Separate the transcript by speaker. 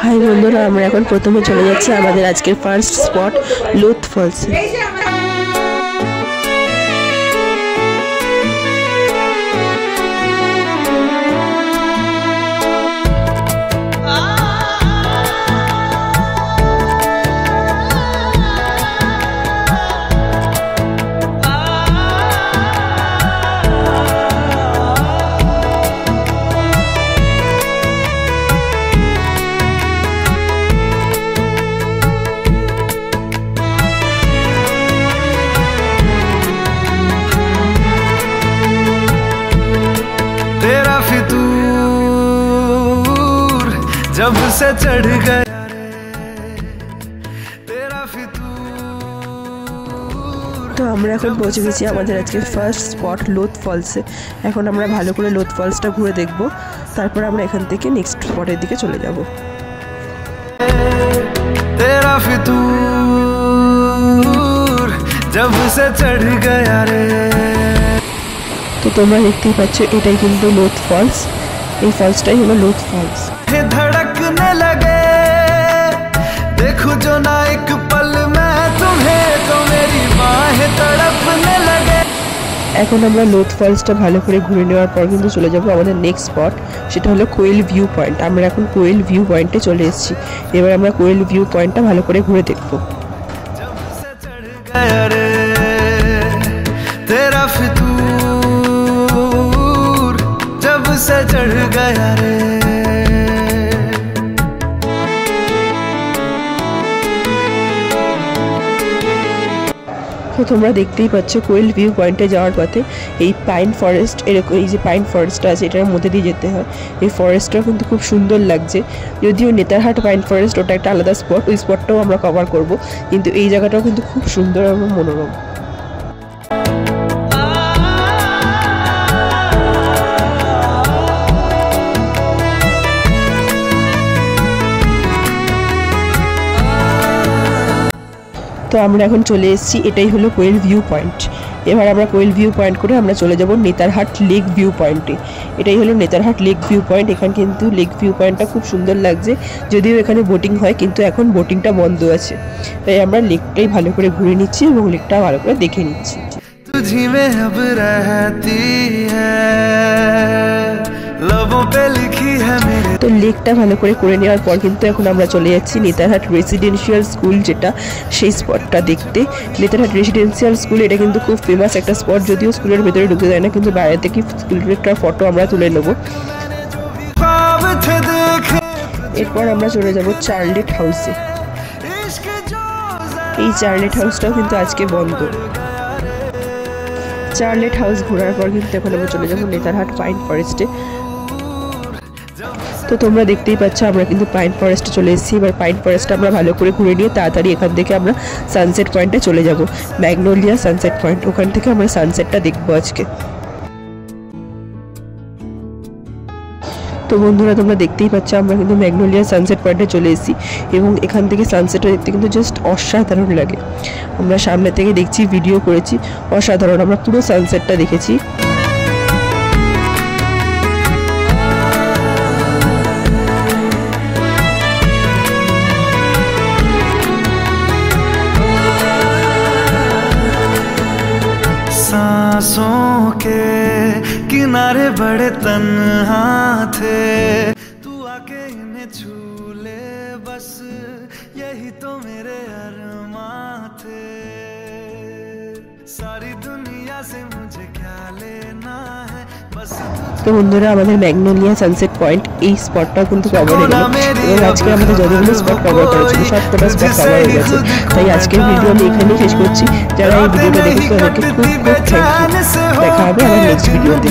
Speaker 1: High বন্ধুরা, আমরা এখন প্রথমে চলে যাচ্ছি আমাদের আজকের ফার্স্ট স্পট লোথ ফলস।
Speaker 2: जब से चढ़ गया तेरा
Speaker 1: তো আমরা এখন পৌঁছে গেছি আমাদের আজকে ফার্স্ট স্পট লোথ ফলসে। এখন আমরা ভালো করে লোথ ফলসটা ঘুরে দেখব, তারপর আমরা এখান থেকে নেক্সট স্পটের দিকে চলে যাব।
Speaker 2: तेरा फितूर जब से चढ़ गया रे।
Speaker 1: তো তোমরা দেখতেই পাচ্ছ এটাই কিন্তু লোথ ফলস। এই ফলসটাই হলো লোথ ফলস।
Speaker 2: धड़कने लगे देखो जो ना एक पल में तुम्हें तो मेरी बाहें तड़पने लगे।
Speaker 1: এখন আমরা লোথ ফলসটা ভালো করে ঘুরে নেওয়ার পর কিন্তু চলে যাব আমাদের নেক্সট স্পট, সেটা হলো কোয়েল ভিউ পয়েন্ট। আমরা এখন কোয়েল ভিউ পয়েন্টে চলে এসেছি। এবার আমরা কোয়েল ভিউ পয়েন্টটা ভালো করে ঘুরে দেখব।
Speaker 2: तेरा फितूर जब से चढ़ गया रे।
Speaker 1: তো তোমরা দেখতেই পাচ্ছ কোয়েল ভিউ পয়েন্টে যাওয়ার পথে এই পাইন ফরেস্ট, এরকম এই যে পাইন ফরেস্টটা আছে এটার মধ্যে দিয়ে যেতে হয়। এই ফরেস্টটাও কিন্তু খুব সুন্দর লাগছে। যদিও নেতারহাট পাইন ফরেস্ট ওটা একটা আলাদা স্পট, ওই স্পটটাও আমরা কভার করব, কিন্তু এই জায়গাটাও কিন্তু খুব সুন্দর এবং মনোরম। তো আমরা এখন চলে এসেছি, এটাই হলো কোয়েল ভিউ পয়েন্ট। এবার আমরা কোয়েল ভিউ পয়েন্ট করে আমরা চলে যাব নেতারহাট লেক ভিউ পয়েন্টে। এটাই হলো নেতারহাট লেক ভিউ পয়েন্ট। এখানে কিন্তু লেক ভিউ পয়েন্টটা খুব সুন্দর লাগছে, যদিও এখানে বোটিং হয় কিন্তু এখন বোটিংটা বন্ধ আছে। তাই আমরা লেকটাই ভালো করে ঘুরে নিচ্ছি এবং লেকটা ভালো করে দেখে নিচ্ছি।
Speaker 2: तुझी में अब रहती है लबों पे लिखी है मेरे।
Speaker 1: তো লেকটা ভালো করে নেওয়ার পর কিন্তু এখন আমরা চলে যাচ্ছি নেতারহাট রেসিডেন্সিয়াল স্কুল, যেটা সেই স্পটটা দেখতে। নেতারহাট রেসিডেন্সিয়াল স্কুল এটা কিন্তু খুব ফেমাস একটা স্পট, যদিও স্কুলের ভেতরে ঢুকে যায় না, কিন্তু বাইরে থেকে স্কুলের একটা ফটো আমরা তুলে নেব। এরপর আমরা চলে যাব চার্লেট হাউসে। এই চার্লেট হাউসটাও কিন্তু আজকে বন্ধ। চার্লেট হাউস ঘোরার পর কিন্তু এখন আমরা চলে যাবো নেতারহাট পাইন ফরেস্টে। তো তোমরা দেখতেই পাচ্ছ আমরা কিন্তু পাইন ফরেস্টে চলে এসেছি। এবার পাইন ফরেস্টটা আমরা ভালো করে ঘুরে নিয়ে তাড়াতাড়ি এখান থেকে আমরা সানসেট পয়েন্টে চলে যাব, ম্যাগনোলিয়া সানসেট পয়েন্ট। ওখান থেকে আমরা সানসেটটা দেখবো আজকে। তো বন্ধুরা তোমরা দেখতেই পাচ্ছ আমরা কিন্তু ম্যাগনোলিয়া সানসেট পয়েন্টে চলে এসেছি এবং এখান থেকে সানসেটটা দেখতে কিন্তু জাস্ট অসাধারণ লাগে। আমরা সামনে থেকে দেখছি, ভিডিও করেছি, অসাধারণ। আমরা পুরো সানসেটটা দেখেছি।
Speaker 2: सांसों के किनारे बड़े तन्हा थे, तू आके इन्हें छू ले बस, यही तो मेरे अरमां थे। सारी दुनिया से मुझे क्या लेना है बस।
Speaker 1: তো বন্ধুরা আমাদের ম্যাগনোলিয়া সানসেট পয়েন্ট এই স্পটটাও কিন্তু কভার হয়ে গেল এবং আজকে আমাদের যতগুলো স্পট কভার করেছিল সবকটা স্পট কভার হয়ে গেছে। তাই আজকের ভিডিও আমি এখানেই শেষ করছি। যারা এই ভিডিওটা দেখেছো তাদেরকে খুব খুব থ্যাংক ইউ। দেখা হবে আমার নেক্সট ভিডিওতে।